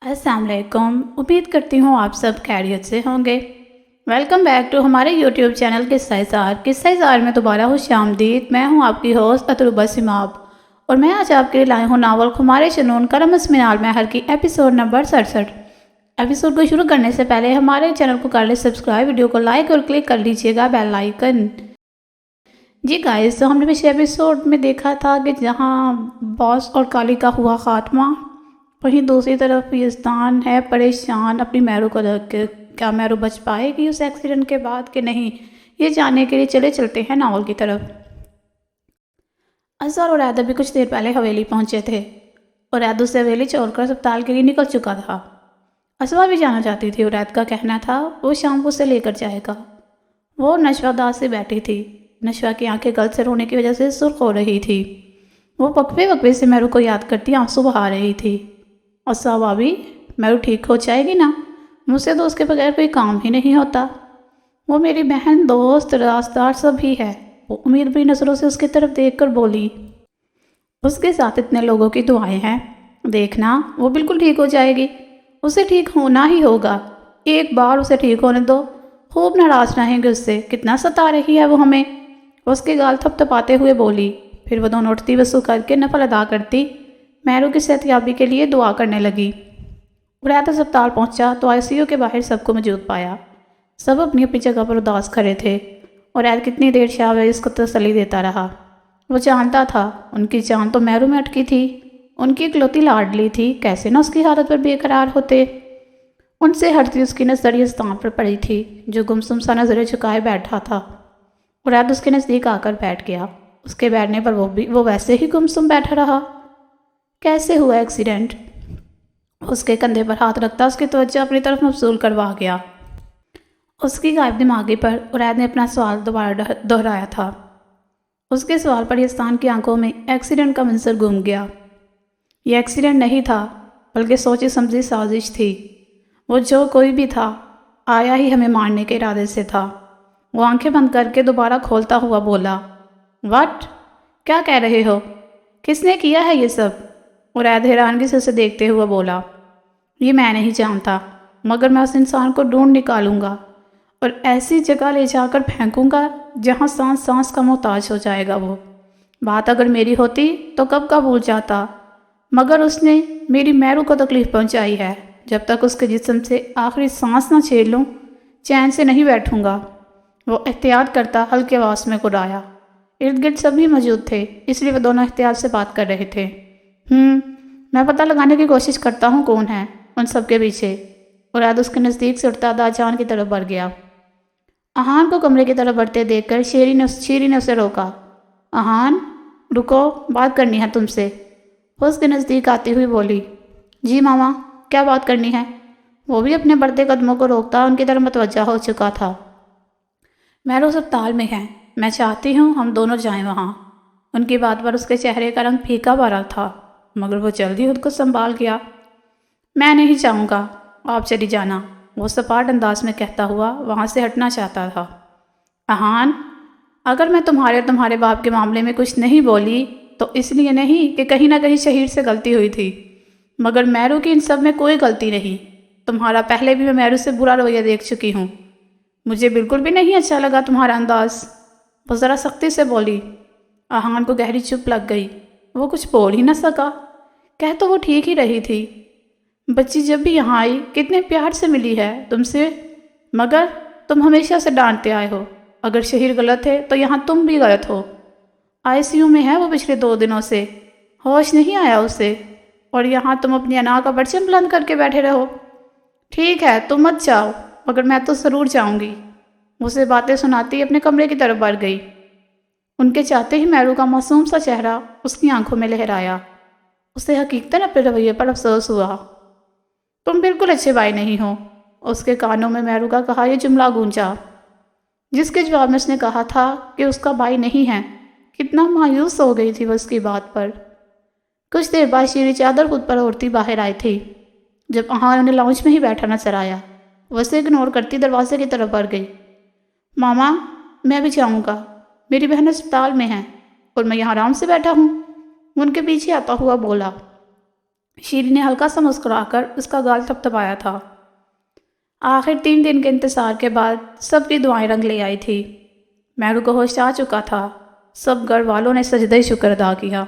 السلام علیکم، امید کرتی ہوں آپ سب خیریت سے ہوں گے۔ ویلکم بیک ٹو ہمارے یوٹیوب چینل قصہ زار۔ قصہ زار میں دوبارہ خوش آمدید۔ میں ہوں آپ کی ہوسٹ اطروبہ سماب، اور میں آج آپ کے لیے لائی ہوں ناول خمار جنون کرم اسمنال مہر کی ایپیسوڈ نمبر 67۔ ایپیسوڈ کو شروع کرنے سے پہلے ہمارے چینل کو کر لیں سبسکرائب، ویڈیو کو لائک اور کلک کر لیجیے گا بیل آئیکن۔ جی گائز، تو ہم نے پچھلے ایپیسوڈ میں دیکھا تھا کہ جہاں باس اور کالی کا ہوا خاتمہ، وہیں دوسری طرف یزدان ہے پریشان اپنی میرو کو دیکھ کے۔ کیا میرو بچ پائے گی اس ایکسیڈنٹ کے بعد کہ نہیں، یہ جاننے کے لیے چلتے ہیں ناول کی طرف۔ اظہر اور عید بھی کچھ دیر پہلے حویلی پہنچے تھے، اور عید اسے حویلی چھوڑ کر اسپتال کے لیے نکل چکا تھا۔ اسوا بھی جانا چاہتی تھی، اور عید کا کہنا تھا وہ شام کو اسے لے کر جائے گا۔ وہ نشوہ داس سے بیٹھی تھی۔ نشوہ کی آنکھیں غلط سے رونے کی وجہ سے سرخ ہو رہی تھی۔ وہ وقفے وقفے سے میرو کو یاد کرتی آنسو بہا رہی تھی۔ اسوا بھابی، میرو ٹھیک ہو جائے گی نا؟ مجھ سے تو اس کے بغیر کوئی کام ہی نہیں ہوتا۔ وہ میری بہن، دوست، راستدار سب ہی ہے۔ وہ امید بھری نظروں سے اس کی طرف دیکھ کر بولی۔ اس کے ساتھ اتنے لوگوں کی دعائیں ہیں، دیکھنا وہ بالکل ٹھیک ہو جائے گی۔ اسے ٹھیک ہونا ہی ہوگا، ایک بار اسے ٹھیک ہونے دو۔ خوب ناراض رہیں گے اس سے، کتنا ستا رہی ہے وہ ہمیں۔ اس کے گال تھپ تھپاتے ہوئے بولی، پھر وہ دونوں اٹھتی وضو کر کے نفل ادا کرتی میرو کی صحت یابی کے لیے دعا کرنے لگی۔ عید اسپتال پہنچا تو آئی سی یو کے باہر سب کو موجود پایا۔ سب اپنی اپنی جگہ پر اداس کھڑے تھے، اور عید کتنی دیر شاہویز کو تسلی دیتا رہا۔ وہ جانتا تھا ان کی جان تو میرو میں اٹکی تھی، ان کی اکلوتی لاڈلی تھی، کیسے نہ اس کی حالت پر بے قرار ہوتے۔ ان سے ہٹتی اس کی نظر یزدان پر پڑی تھی، جو گمسم سا نظریں جھکائے بیٹھا تھا، اور عید اس کے نزدیک آ کر بیٹھ گیا۔ اس کے بیٹھنے پر وہ ویسے ہی گمسم بیٹھا رہا۔ کیسے ہوا ایکسیڈنٹ؟ اس کے کندھے پر ہاتھ رکھتا اس کی توجہ اپنی طرف مبذول کروا گیا۔ اس کی غائب دماغی پر عید نے اپنا سوال دوبارہ دہرایا تھا۔ اس کے سوال پر یزدان کی آنکھوں میں ایکسیڈنٹ کا منظر گم گیا۔ یہ ایکسیڈنٹ نہیں تھا، بلکہ سوچی سمجھی سازش تھی۔ وہ جو کوئی بھی تھا، آیا ہی ہمیں مارنے کے ارادے سے تھا۔ وہ آنکھیں بند کر کے دوبارہ کھولتا ہوا بولا، واٹ؟ کیا کہہ رہے ہو؟ کس نے کیا ہے یہ سب؟ اور عید حیرانگی سے اسے دیکھتے ہوئے بولا، یہ میں نہیں جانتا، مگر میں اس انسان کو ڈھونڈ نکالوں گا اور ایسی جگہ لے جا کر پھینکوں گا جہاں سانس سانس کا محتاج ہو جائے گا وہ۔ بات اگر میری ہوتی تو کب کا بھول جاتا، مگر اس نے میری میرو کو تکلیف پہنچائی ہے۔ جب تک اس کے جسم سے آخری سانس نہ چھیل لوں، چین سے نہیں بیٹھوں گا۔ وہ احتیاط کرتا ہلکے آواز میں گرایا۔ ارد گرد سبھی موجود تھے، اس لیے وہ دونوں احتیاط سے بات کر رہے تھے۔ میں پتہ لگانے کی کوشش کرتا ہوں کون ہے ان سب کے پیچھے۔ اور عید اس کے نزدیک سے اٹھتا داجان کی طرف بڑھ گیا۔ احان کو کمرے کی طرف بڑھتے دیکھ کر شیری نے اسے روکا۔ احان، رکو، بات کرنی ہے تم سے۔ وہ اس کے نزدیک آتی ہوئی بولی، جی ماما، کیا بات کرنی ہے؟ وہ بھی اپنے بڑھتے قدموں کو روکتا ان کی طرف متوجہ ہو چکا تھا۔ میرو اسپتال میں ہے، میں چاہتی ہوں ہم دونوں جائیں وہاں۔ ان کی بات پر اس کے چہرے کا رنگ پھیکا پڑا تھا، مگر وہ جلدی خود کو سنبھال گیا۔ میں نہیں چاہوں گا، آپ چلی جانا، وہ سپاٹ انداز میں کہتا ہوا وہاں سے ہٹنا چاہتا تھا۔ احان، اگر میں تمہارے باپ کے معاملے میں کچھ نہیں بولی تو اس لیے نہیں کہ کہیں نہ کہیں شہیر سے غلطی ہوئی تھی، مگر میرو کی ان سب میں کوئی غلطی نہیں۔ تمہارا پہلے بھی میں میرو سے برا رویہ دیکھ چکی ہوں، مجھے بالکل بھی نہیں اچھا لگا تمہارا انداز، وہ ذرا سختی سے بولی۔ احان کو گہری چپ لگ گئی، وہ کچھ بول ہی نہ سکا۔ کہہ تو وہ ٹھیک ہی رہی تھی، بچی جب بھی یہاں آئی کتنے پیار سے ملی ہے تم سے، مگر تم ہمیشہ سے ڈانٹتے آئے ہو۔ اگر شہیر غلط ہے تو یہاں تم بھی غلط ہو۔ آئی سی یو میں ہے وہ پچھلے 2 دنوں سے، ہوش نہیں آیا اسے، اور یہاں تم اپنی انا کا پرچم بلند کر کے بیٹھے رہو۔ ٹھیک ہے تم مت جاؤ، مگر میں تو ضرور جاؤں گی۔ اسے باتیں سناتی اپنے کمرے کی طرف بڑھ گئی۔ ان کے چاہتے ہی میرو کا معصوم سا چہرہ اس کی آنکھوں میں لہرایا۔ اسے حقیقتاً اپنے رویے پر افسوس ہوا۔ تم بالکل اچھے بھائی نہیں ہو، اس کے کانوں میں میرو کا کہا یہ جملہ گونجا، جس کے جواب میں اس نے کہا تھا کہ اس کا بھائی نہیں ہے۔ کتنا مایوس ہو گئی تھی وہ اس کی بات پر۔ کچھ دیر بعد شیری چادر خود پر اوڑھتی باہر آئی تھی۔ جب احان انہیں لاؤنج میں ہی بیٹھا نظر آیا، وہ اسے اگنور کرتی دروازے کی طرف بڑھ گئی۔ ماما، میں بھی جاؤں گا، میری بہن اسپتال میں ہے اور میں یہاں آرام سے بیٹھا ہوں، وہ ان کے پیچھے آتا ہوا بولا۔ شیری نے ہلکا سا مسکرا کر اس کا گال تھپتھپایا تھا۔ آخر 3 دن کے انتظار کے بعد سب کی دعائیں رنگ لے آئی تھی۔ میرو کو ہوش آ چکا تھا۔ سب گھر والوں نے سجدہ شکر ادا کیا۔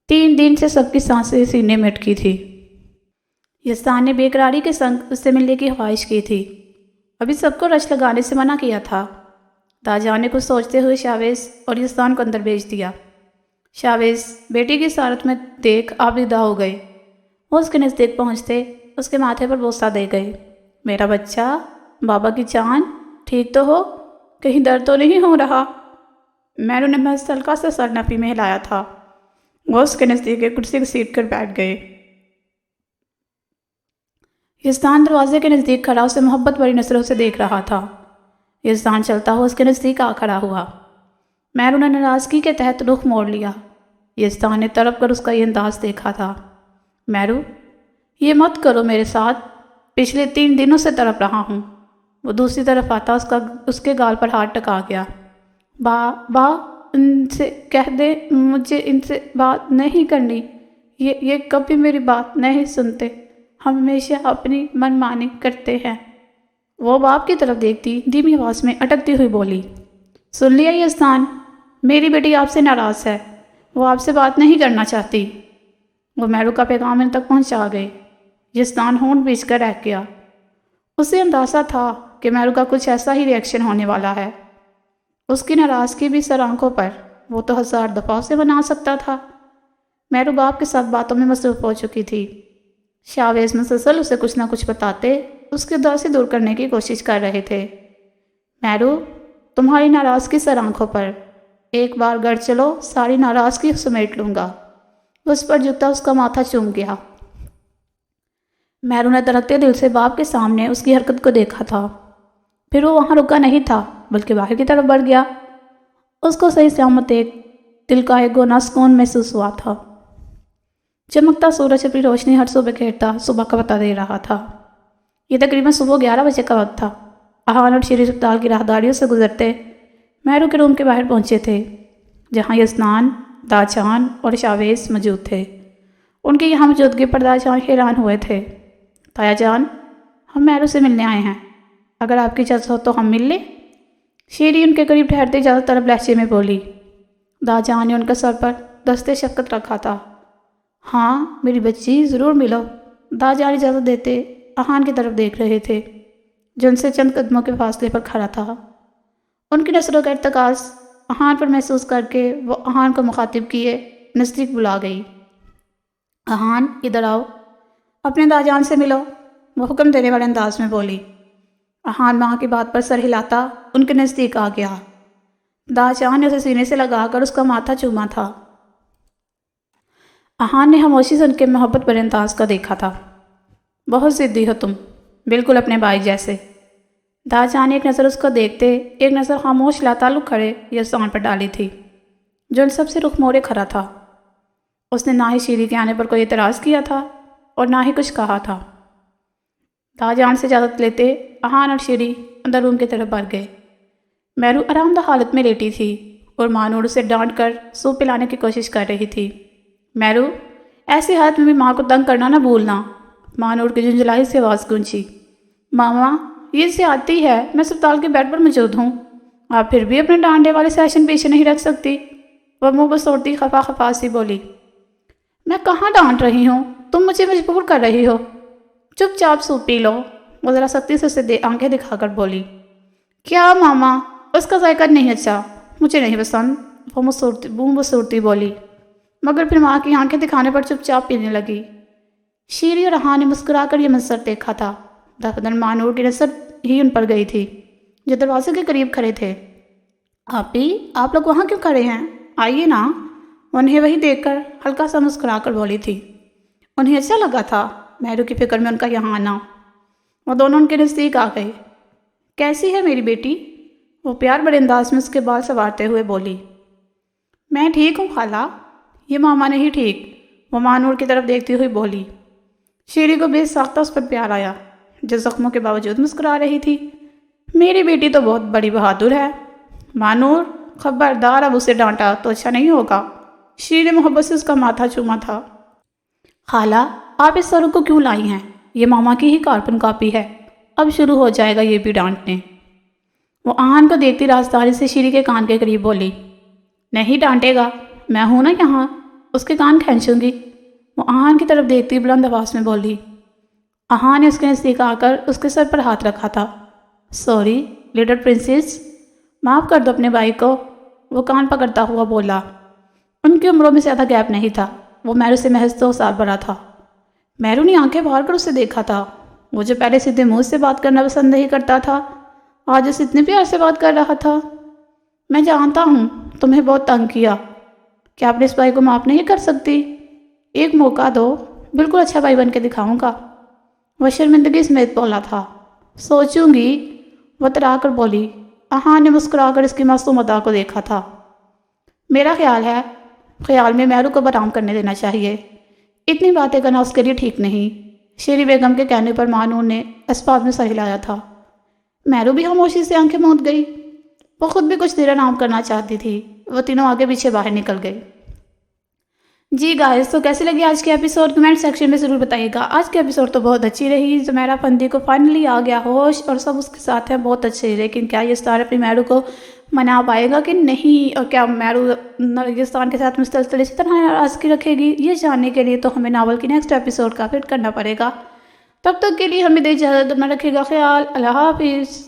3 دن سے سب کی سانسیں سینے میں اٹکی تھی۔ یزدان نے بے قراری کے سنگ اس سے ملنے کی خواہش کی تھی۔ ابھی سب کو رش لگانے سے منع کیا تھا۔ داجان نے کچھ سوچتے ہوئے شاویز اور یزدان کو اندر بھیج دیا۔ شاویز بیٹی کی صورت میں دیکھ آبیدہ ہو گئے۔ وہ اس کے نزدیک پہنچتے اس کے ماتھے پر بوسہ دے گئے۔ میرا بچہ، بابا کی جان، ٹھیک تو ہو؟ کہیں درد تو نہیں ہو رہا؟ میرو نے محض ہلکا سا سر نفی میں ہلایا تھا۔ وہ اس کے نزدیک ایک کرسی گھسیٹ کر بیٹھ گئے۔ یزدان دروازے کے نزدیک کھڑا اسے محبت بھری نظروں سے دیکھ رہا تھا۔ یزدان چلتا ہوا اس کے نزدیک آ کھڑا ہوا۔ میرو نے ناراضگی کے تحت رخ موڑ لیا۔ یزدان نے تڑپ کر اس کا یہ انداز دیکھا تھا۔ میرو، یہ مت کرو میرے ساتھ، پچھلے 3 دنوں سے تڑپ رہا ہوں۔ وہ دوسری طرف آتا اس کے گال پر ہاتھ ٹکا گیا۔ با ان سے کہہ دے مجھے ان سے بات نہیں کرنی۔ یہ کبھی میری بات نہیں سنتے، ہمیشہ اپنی من مانی کرتے ہیں۔ وہ باپ کی طرف دیکھتی دھیمی آواز میں اٹکتی ہوئی بولی، سن لیا یزدان، میری بیٹی آپ سے ناراض ہے، وہ آپ سے بات نہیں کرنا چاہتی۔ وہ میرو کا پیغام ان تک پہنچا گئے۔ یزدان ہونٹ بیچ کر رہ گیا۔ اسے اندازہ تھا کہ میرو کا کچھ ایسا ہی ری ایکشن ہونے والا ہے۔ اس کی ناراضگی بھی سر آنکھوں پر، وہ تو 1000 دفعہ اسے منا سکتا تھا۔ میرو باپ کے ساتھ باتوں میں مصروف ہو چکی تھی۔ شاویز مسلسل اسے کچھ نہ کچھ بتاتے اس کے اداسی دور کرنے کی کوشش کر رہے تھے۔ میرو، تمہاری ناراضگی سر آنکھوں پر، ایک بار گھر چلو، ساری ناراضگی سمیٹ لوں گا۔ اس پر جھکتا اس کا ماتھا چوم گیا۔ میرو نے دھڑکتے دل سے باپ کے سامنے اس کی حرکت کو دیکھا تھا۔ پھر وہ وہاں رکا نہیں تھا بلکہ باہر کی طرف بڑھ گیا۔ اس کو صحیح سلامت ایک دل کا ایک گونا سکون محسوس ہوا تھا۔ چمکتا سورج اپنی روشنی ہر صبح گھیرتا صبح کا بتا دے رہا تھا۔ یہ تقریباً صبح 11 بجے کا وقت تھا۔ احان اور شیری اسپتال کی راہداریوں سے گزرتے میرو کے روم کے باہر پہنچے تھے، جہاں یزدان، داجان اور شاویز موجود تھے۔ ان کی یہاں موجودگی پر داجان حیران ہوئے تھے۔ تایا جان، ہم میرو سے ملنے آئے ہیں، اگر آپ کی اجازت ہو تو ہم مل لیں؟ شیری ان کے قریب ٹھہرتے اجازت طلب لہجے میں بولی۔ داجان نے ان کے سر پر دستے شفقت رکھا تھا۔ ہاں میری بچی، ضرور ملو۔ داجان اجازت دیتے احان کی طرف دیکھ رہے تھے، جو ان سے چند قدموں کے فاصلے پر کھڑا تھا۔ ان کی نظروں کا ارتکاز احان پر محسوس کر کے وہ احان کو مخاطب کیے نزدیک بلا گئی۔ احان، ادھر آؤ، اپنے داجان سے ملو، وہ حکم دینے والے انداز میں بولی۔ احان ماں کی بات پر سر ہلاتا ان کے نزدیک آ گیا۔ داجان نے اسے سینے سے لگا کر اس کا ماتھا چوما تھا۔ احان نے خاموشی سے ان کے محبت بھرے انداز کا دیکھا تھا۔ بہت ضدی ہو تم، بالکل اپنے بھائی جیسے۔ داجان نے ایک نظر اس کو دیکھتے ایک نظر خاموش لاتعلق کھڑے یزدان پر ڈالی تھی، جو ان سب سے رخ موڑے کھڑا تھا۔ اس نے نہ ہی شیری کے آنے پر کوئی اعتراض کیا تھا اور نہ ہی کچھ کہا تھا۔ داجان سے اجازت لیتے احان اور شیری اندر روم کی طرف بڑھ گئے۔ میرو آرام دہ حالت میں لیٹی تھی اور مانور اسے ڈانٹ کر سوپ پلانے کی کوشش کر رہی تھی۔ میرو، ایسی حالت میں بھی ماں کو تنگ کرنا نہ بھولنا، مانور کی جھنجھلائی سے آواز گونجی۔ ماما، یہ سے آتی ہے، میں اسپتال کے بیڈ پر موجود ہوں، آپ پھر بھی اپنے ڈانڈے والے سیشن پیچھے نہیں رکھ سکتی، وہ منہ بسوڑتی خفا خفا سی بولی۔ میں کہاں ڈانٹ رہی ہوں، تم مجھے مجبور کر رہی ہو، چپ چاپ سوپ پی لو، وہ ذرا سختی سے اسے آنکھیں دکھا کر بولی۔ کیا ماما، اس کا ذائقہ نہیں اچھا، مجھے نہیں پسند، وہ منہ بسوڑتی بولی، مگر پھر ماں کی آنکھیں دکھانے پر چپ چاپ پینے لگی۔ شیری اور احان نے مسکرا کر یہ منظر دیکھا تھا۔ دفدر مانور کی نظر ہی ان پر گئی تھی، جو دروازے کے قریب کھڑے تھے۔ آپی، آپ لوگ وہاں کیوں کھڑے ہیں؟ آئیے نا، انہیں وہی دیکھ کر ہلکا سا مسکرا کر بولی تھی۔ انہیں اچھا لگا تھا میرو کی فکر میں ان کا یہاں آنا۔ وہ دونوں ان کے نزدیک آ گئے۔ کیسی ہے میری بیٹی؟ وہ پیار بڑے انداز میں اس کے بال سنوارتے ہوئے بولی۔ میں ٹھیک ہوں خالہ، یہ ماما نہیں ٹھیک، وہ مانور کی طرف دیکھتی ہوئی بولی۔ شیری کو بے ساختہ اس پر پیار آیا، جو زخموں کے باوجود مسکرا رہی تھی۔ میری بیٹی تو بہت بڑی بہادر ہے، مانور خبردار، اب اسے ڈانٹا تو اچھا نہیں ہوگا۔ شیری نے محبت سے اس کا ماتھا چوما تھا۔ خالہ آپ اس سرو کو کیوں لائی ہیں؟ یہ ماما کی ہی کاربن کاپی ہے، اب شروع ہو جائے گا یہ بھی ڈانٹنے۔ وہ آہن کو دیکھتی رازداری سے شیری کے کان کے قریب بولی، نہیں ڈانٹے گا، میں ہوں نا یہاں، اس کے کان کھینچوں گی۔ وہ آہن کی طرف دیکھتی بلند آواز میں بولی۔ آہن نے اس کے نزدیک آ کر اس کے سر پر ہاتھ رکھا تھا۔ سوری لٹل پرنسس، معاف کر دو اپنے بھائی کو، وہ کان پکڑتا ہوا بولا۔ ان کی عمروں میں زیادہ گیپ نہیں تھا، وہ میرو سے محض 2 سال بڑا تھا۔ میرو نے آنکھیں بھار کر اسے دیکھا تھا۔ وہ جو پہلے سیدھے منہ سے بات کرنا پسند نہیں کرتا تھا، آج اس اتنے پیار سے بات کر رہا تھا۔ میں جانتا ہوں تمہیں بہت تنگ کیا، کیا اپنے اس بھائی کو معاف نہیں کر سکتی؟ ایک موقع دو، بالکل اچھا بھائی بن کے دکھاؤں گا۔ وہ شرمندگی سمیت بولا تھا۔ سوچوں گی، وہ تڑا کر بولی۔ آہان نے مسکرا کر اس کی معصوم ادا کو دیکھا تھا۔ میرا خیال میں میرو کو آرام کرنے دینا چاہیے، اتنی باتیں کرنا اس کے لیے ٹھیک نہیں۔ شیری بیگم کے کہنے پر مانون نے اس بات میں سر ہلایا تھا۔ میرو بھی خاموشی سے آنکھیں موند گئی۔ وہ خود بھی کچھ دیر آرام کرنا چاہتی تھی۔ وہ تینوں آگے پیچھے باہر نکل گئے۔ جی گائز، تو کیسی لگی آج کی ایپیسوڈ؟ کمنٹ سیکشن میں ضرور بتائیے گا۔ آج کی ایپیسوڈ تو بہت اچھی رہی، زمیرہ فندی کو فائنلی آ گیا ہوش اور سب اس کے ساتھ ہیں، بہت اچھے، لیکن کیا یہ ستارہ اپنی میرو کو منا پائے گا کہ نہیں، اور کیا میرو نرگسان کے ساتھ مسلسل اسی طرح ناراضگی رکھے گی؟ یہ جاننے کے لیے تو ہمیں ناول کی نیکسٹ ایپیسوڈ کا ویٹ کرنا پڑے گا۔ تب تک کے لیے ہمیں دے اجازت، اپنا رکھے گا خیال، اللہ حافظ۔